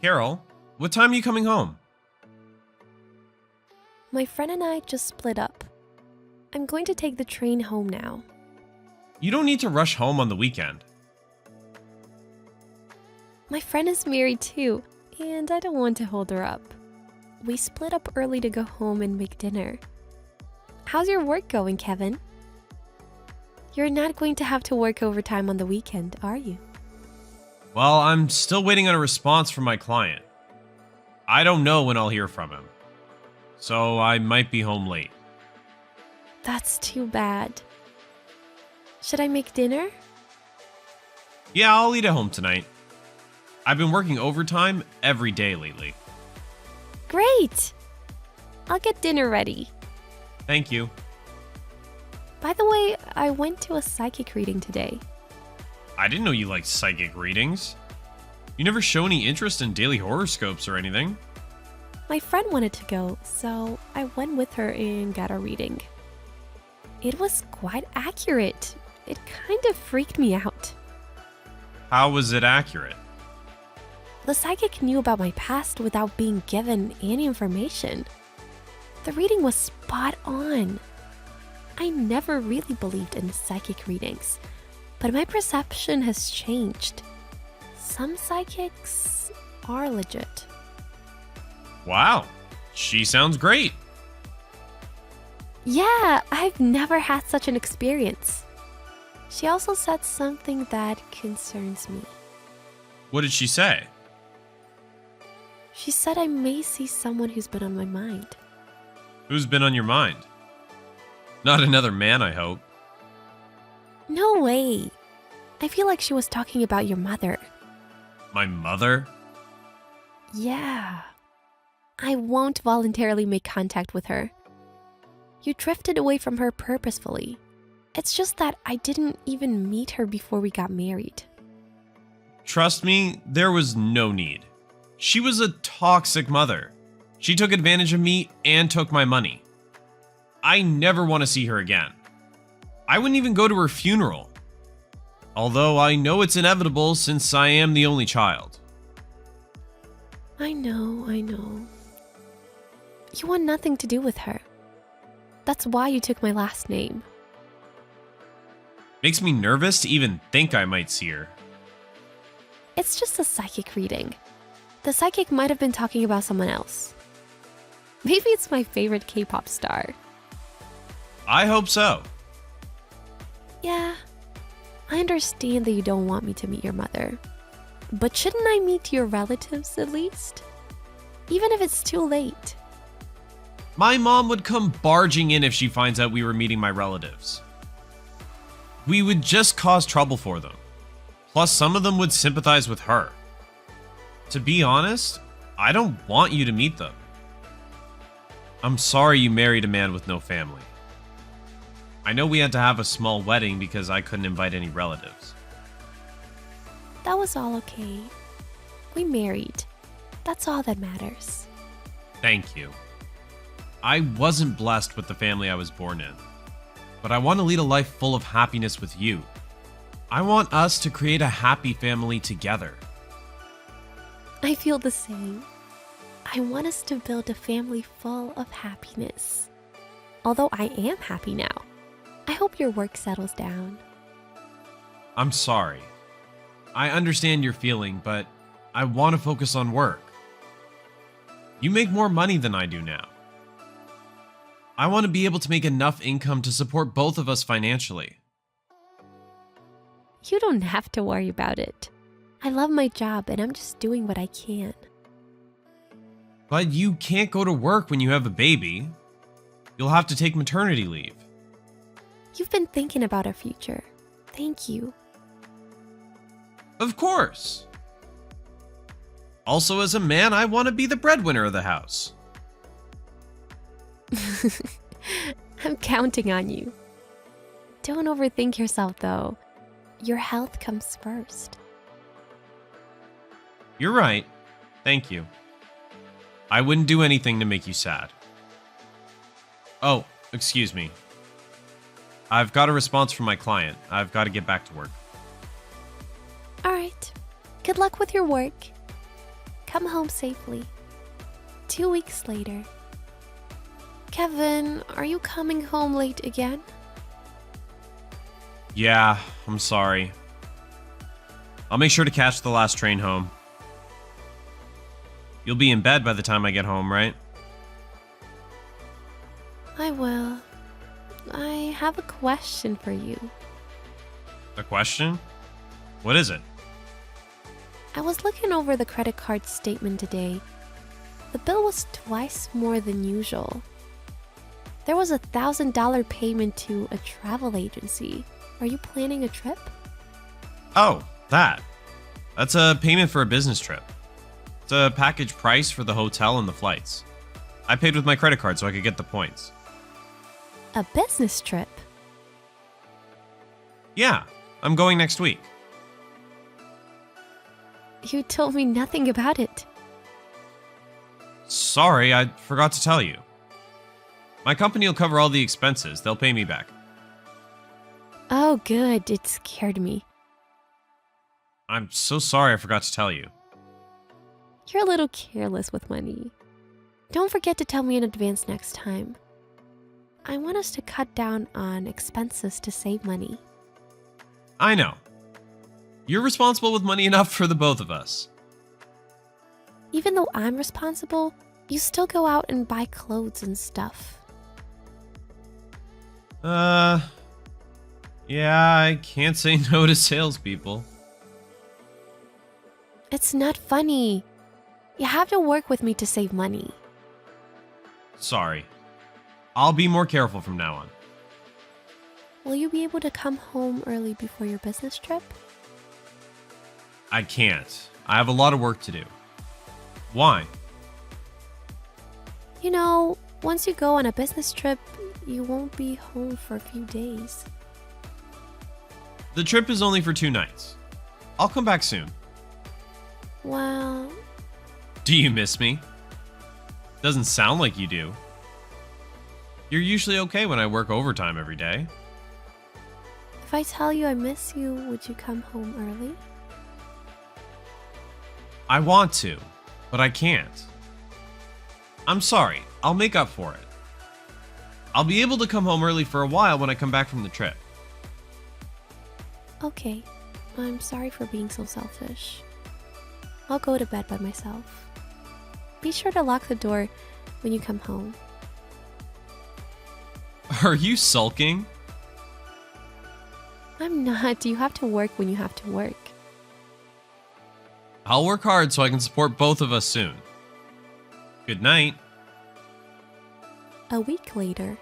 Carol, what time are you coming home? My friend and I just split up. I'm going to take the train home now. You don't need to rush home on the weekend. My friend is married too, and I don't want to hold her up. We split up early to go home and make dinner. How's your work going, Kevin? You're not going to have to work overtime on the weekend, are you? Well, I'm still waiting on a response from my client. I don't know when I'll hear from him. So I might be home late. That's too bad. Should I make dinner? Yeah, I'll eat at home tonight. I've been working overtime every day lately. Great! I'll get dinner ready. Thank you. By the way, I went to a psychic reading today. I didn't know you liked psychic readings. You never show any interest in daily horoscopes or anything. My friend wanted to go, so I went with her and got a reading. It was quite accurate. It kind of freaked me out. How was it accurate? The psychic knew about my past without being given any information. The reading was spot on. I never really believed in psychic readings, but my perception has changed. Some psychics are legit. Wow, she sounds great. Yeah, I've never had such an experience. She also said something that concerns me. What did she say? She said I may see someone who's been on my mind. Who's been on your mind? Not another man, I hope. No way. I feel like she was talking about your mother. My mother? Yeah. I won't voluntarily make contact with her. You drifted away from her purposefully. It's just that I didn't even meet her before we got married. Trust me, there was no need. She was a toxic mother. She took advantage of me and took my money. I never want to see her again. I wouldn't even go to her funeral. Although I know it's inevitable since I am the only child. I know. You want nothing to do with her. That's why you took my last name. Makes me nervous to even think I might see her. It's just a psychic reading. The psychic might have been talking about someone else. Maybe it's my favorite K-pop star. I hope so. Yeah, I understand that you don't want me to meet your mother. But shouldn't I meet your relatives at least? Even if it's too late. My mom would come barging in if she finds out we were meeting my relatives. We would just cause trouble for them. Plus, some of them would sympathize with her. To be honest, I don't want you to meet them. I'm sorry you married a man with no family. I know we had to have a small wedding because I couldn't invite any relatives. That was all okay. We married. That's all that matters. Thank you. I wasn't blessed with the family I was born in, but I want to lead a life full of happiness with you. I want us to create a happy family together. I feel the same. I want us to build a family full of happiness. Although I am happy now. I hope your work settles down. I'm sorry. I understand your feeling, but I want to focus on work. You make more money than I do now. I want to be able to make enough income to support both of us financially. You don't have to worry about it. I love my job and I'm just doing what I can. But you can't go to work when you have a baby. You'll have to take maternity leave. You've been thinking about our future. Thank you. Of course. Also, as a man, I want to be the breadwinner of the house. I'm counting on you. Don't overthink yourself though. Your health comes first. You're right. Thank you. I wouldn't do anything to make you sad. Oh, excuse me. I've got a response from my client. I've got to get back to work. All right. Good luck with your work. Come home safely. 2 weeks later. Kevin, are you coming home late again? Yeah, I'm sorry. I'll make sure to catch the last train home. You'll be in bed by the time I get home, right? I will. I have a question for you. A question? What is it? I was looking over the credit card statement today. The bill was twice more than usual. There was a $1,000 payment to a travel agency. Are you planning a trip? Oh, that. That's a payment for a business trip. It's a package price for the hotel and the flights. I paid with my credit card so I could get the points. A business trip? Yeah, I'm going next week. You told me nothing about it. Sorry, I forgot to tell you. My company will cover all the expenses. They'll pay me back. Oh, good. It scared me. I'm so sorry I forgot to tell you. You're a little careless with money. Don't forget to tell me in advance next time. I want us to cut down on expenses to save money. I know. You're responsible with money enough for the both of us. Even though I'm responsible, you still go out and buy clothes and stuff. Yeah, I can't say no to salespeople. It's not funny. You have to work with me to save money. Sorry. I'll be more careful from now on. Will you be able to come home early before your business trip? I can't. I have a lot of work to do. Why? You know, once you go on a business trip, you won't be home for a few days. The trip is only for 2 nights. I'll come back soon. Well, Do you miss me? Doesn't sound like you do. You're usually okay when I work overtime every day. if I tell you I miss you, would you come home early? I want to, but I can't. I'm sorry. I'll make up for it. I'll be able to come home early for a while when I come back from the trip. Okay, I'm sorry for being so selfish. I'll go to bed by myself. Be sure to lock the door when you come home. Are you sulking? I'm not. You have to work when you have to work. I'll work hard so I can support both of us soon. Good night. A week later.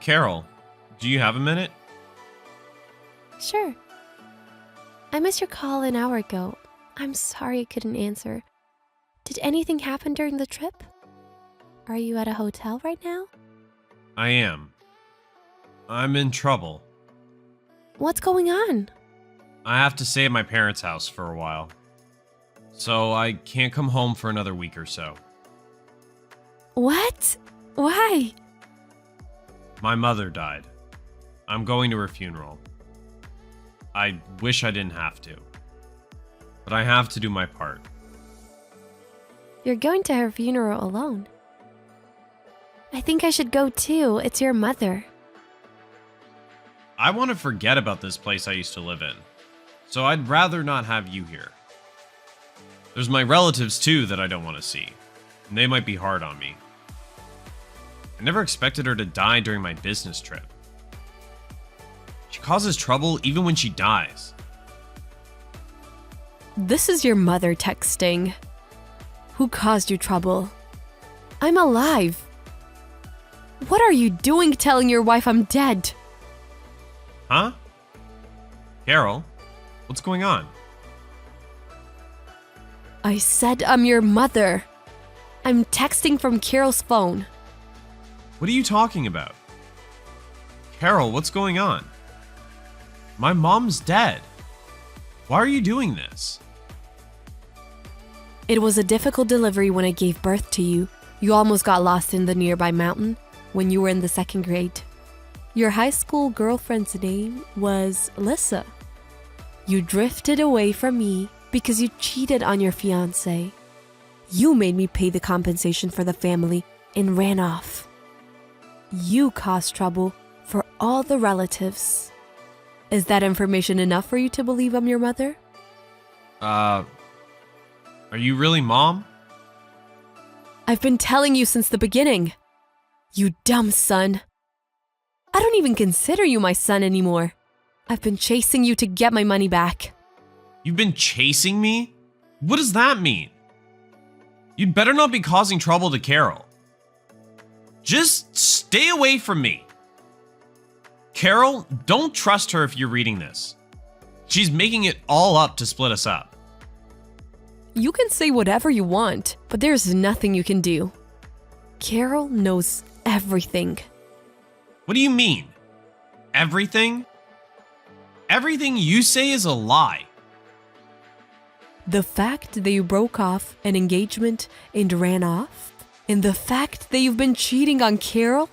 Carol, do you have a minute? Sure. I missed your call an hour ago. I'm sorry I couldn't answer. Did anything happen during the trip? Are you at a hotel right now? I am. I'm in trouble. What's going on? I have to stay at my parents' house for a while. So I can't come home for another week or so. What? Why? My mother died. I'm going to her funeral. I wish I didn't have to. But I have to do my part. You're going to her funeral alone. I think I should go too. It's your mother. I want to forget about this place I used to live in. So I'd rather not have you here. There's my relatives too that I don't want to see. And they might be hard on me. I never expected her to die during my business trip. She causes trouble even when she dies. This is your mother texting. Who caused you trouble? I'm alive. What are you doing telling your wife I'm dead? Huh? Carol, what's going on? I said I'm your mother. I'm texting from Carol's phone. What are you talking about? Carol, what's going on? My mom's dead. Why are you doing this? It was a difficult delivery when I gave birth to you. You almost got lost in the nearby mountain when you were in the 2nd grade. Your high school girlfriend's name was Alyssa. You drifted away from me because you cheated on your fiancé. You made me pay the compensation for the family and ran off. You caused trouble for all the relatives. Is that information enough for you to believe I'm your mother? Are you really Mom? I've been telling you since the beginning. You dumb son. I don't even consider you my son anymore. I've been chasing you to get my money back. You've been chasing me? What does that mean? You'd better not be causing trouble to Carol. Just stay away from me. Carol, don't trust her if you're reading this. She's making it all up to split us up. You can say whatever you want, but there's nothing you can do. Carol knows everything. What do you mean? Everything? Everything you say is a lie. The fact that you broke off an engagement and ran off, and the fact that you've been cheating on Carol,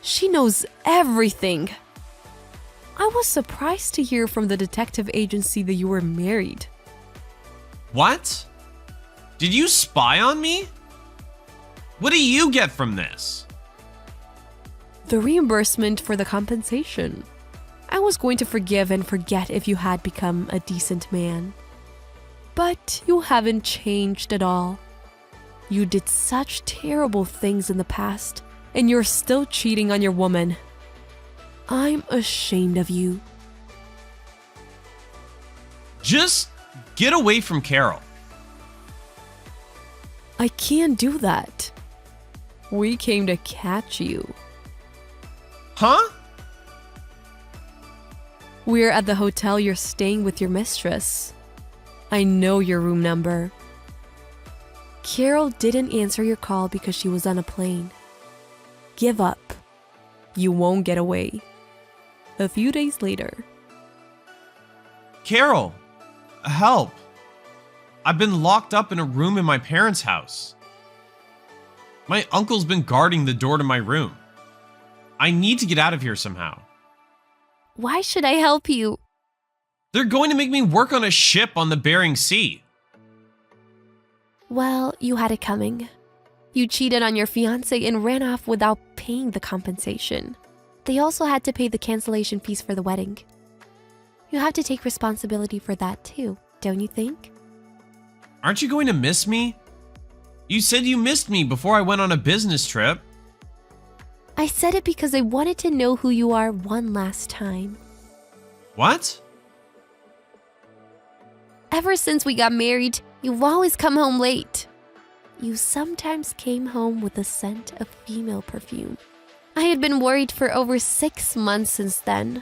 she knows everything. I was surprised to hear from the detective agency that you were married. What? Did you spy on me? What do you get from this? The reimbursement for the compensation. I was going to forgive and forget if you had become a decent man. But you haven't changed at all. You did such terrible things in the past, and you're still cheating on your woman. I'm ashamed of you. Just get away from Carol. I can't do that. We came to catch you. Huh? We're at the hotel you're staying with your mistress. I know your room number. Carol didn't answer your call because she was on a plane. Give up. You won't get away. A few days later. Carol, help. I've been locked up in a room in my parents' house. My uncle's been guarding the door to my room. I need to get out of here somehow. Why should I help you? They're going to make me work on a ship on the Bering Sea. Well, you had it coming. You cheated on your fiancé and ran off without paying the compensation. They also had to pay the cancellation fees for the wedding. You have to take responsibility for that too, don't you think? Aren't you going to miss me? You said you missed me before I went on a business trip. I said it because I wanted to know who you are one last time. What? Ever since we got married, you've always come home late. You sometimes came home with the scent of female perfume. I had been worried for over 6 months since then.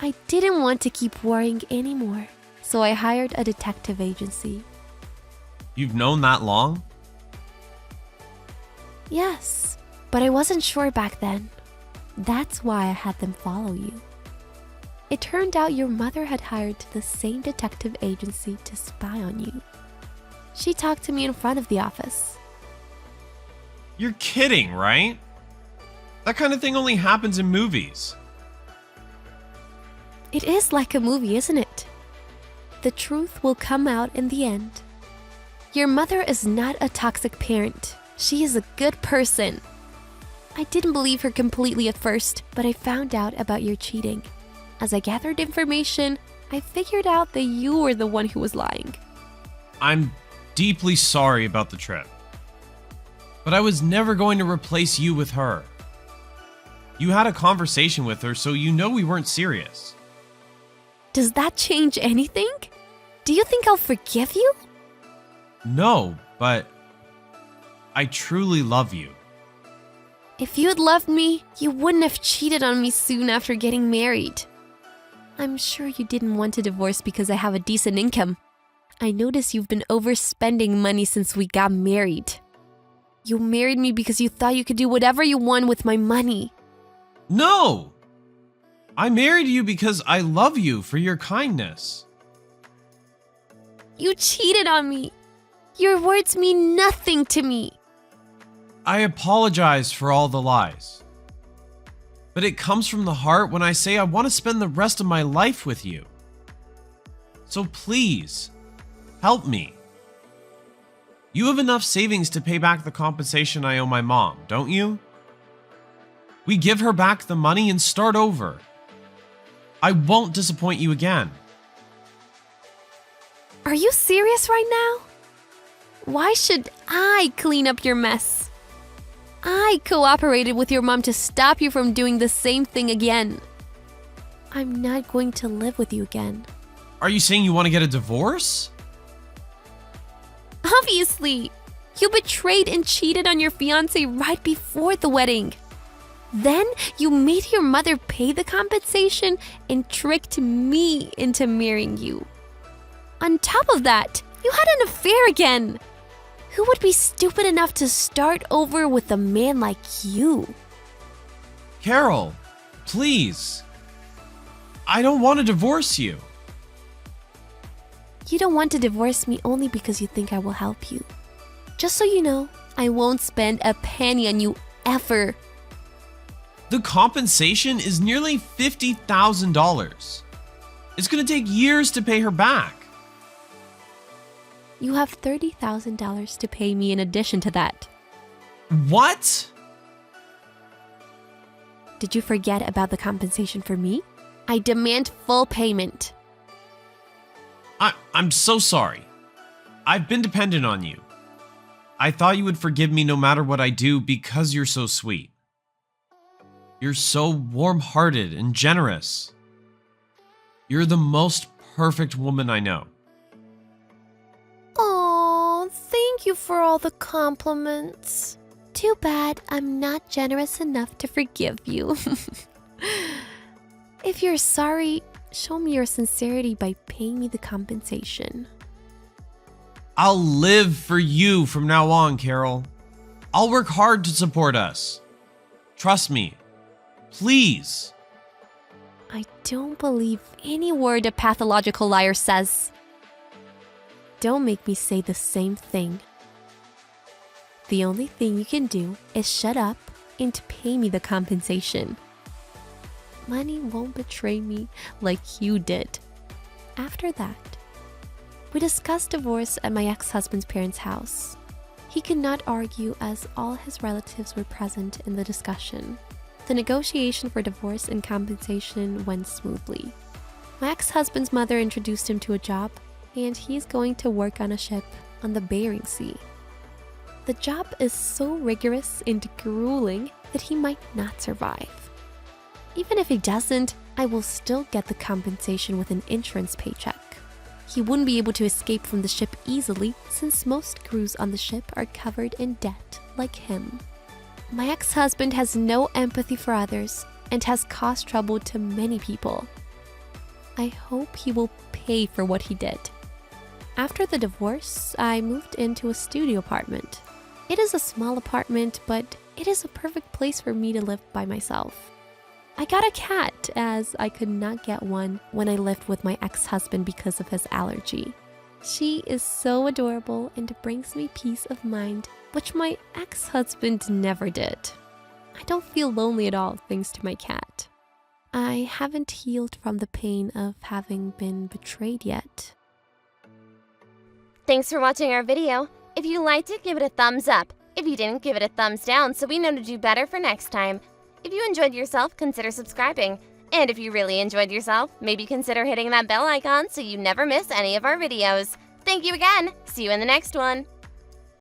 I didn't want to keep worrying anymore, so I hired a detective agency. You've known that long? Yes, but I wasn't sure back then. That's why I had them follow you. It turned out your mother had hired the same detective agency to spy on you. She talked to me in front of the office. You're kidding, right? That kind of thing only happens in movies. It is like a movie, isn't it? The truth will come out in the end. Your mother is not a toxic parent. She is a good person. I didn't believe her completely at first, but I found out about your cheating. As I gathered information, I figured out that you were the one who was lying. I'm deeply sorry about the trip. But I was never going to replace you with her. You had a conversation with her, so you know we weren't serious. Does that change anything? Do you think I'll forgive you? No, but I truly love you. If you'd loved me, you wouldn't have cheated on me soon after getting married. I'm sure you didn't want a divorce because I have a decent income. I notice you've been overspending money since we got married. You married me because you thought you could do whatever you want with my money. No! I married you because I love you for your kindness. You cheated on me. Your words mean nothing to me. I apologize for all the lies. But it comes from the heart when I say I want to spend the rest of my life with you. So please, Help me. You have enough savings to pay back the compensation I owe my mom, don't you? We give her back the money and start over. I won't disappoint you again. Are you serious right now? Why should I clean up your mess? I cooperated with your mom to stop you from doing the same thing again. I'm not going to live with you again. Are you saying you want to get a divorce? Obviously! You betrayed and cheated on your fiancé right before the wedding. Then you made your mother pay the compensation and tricked me into marrying you. On top of that, you had an affair again. Who would be stupid enough to start over with a man like you? Carol, please. I don't want to divorce you. You don't want to divorce me only because you think I will help you. Just so you know, I won't spend a penny on you ever. The compensation is nearly $50,000. It's going to take years to pay her back. You have $30,000 to pay me in addition to that. What? Did you forget about the compensation for me? I demand full payment. I'm so sorry. I've been dependent on you. I thought you would forgive me no matter what I do because you're so sweet. You're so warm-hearted and generous. You're the most perfect woman I know. Oh, thank you for all the compliments. Too bad I'm not generous enough to forgive you. If you're sorry, show me your sincerity by paying me the compensation. I'll live for you from now on, Carol. I'll work hard to support us. Trust me. Please. I don't believe any word a pathological liar says. Don't make me say the same thing. The only thing you can do is shut up and pay me the compensation. Money won't betray me like you did. After that, we discussed divorce at my ex-husband's parents' house. He could not argue as all his relatives were present in the discussion. The negotiation for divorce and compensation went smoothly. My ex-husband's mother introduced him to a job, and he's going to work on a ship on the Bering Sea. The job is so rigorous and grueling that he might not survive. Even if he doesn't, I will still get the compensation with an insurance paycheck. He wouldn't be able to escape from the ship easily since most crews on the ship are covered in debt like him. My ex-husband has no empathy for others and has caused trouble to many people. I hope he will pay for what he did. After the divorce, I moved into a studio apartment. It is a small apartment, but it is a perfect place for me to live by myself. I got a cat as I could not get one when I lived with my ex-husband because of his allergy. She is so adorable and brings me peace of mind, which my ex-husband never did. I don't feel lonely at all thanks to my cat. I haven't healed from the pain of having been betrayed yet. Thanks for watching our video. If you liked it, give it a thumbs up. If you didn't, give it a thumbs down so we know to do better for next time. If you enjoyed yourself, consider subscribing. And if you really enjoyed yourself, maybe consider hitting that bell icon so you never miss any of our videos. Thank you again. See you in the next one.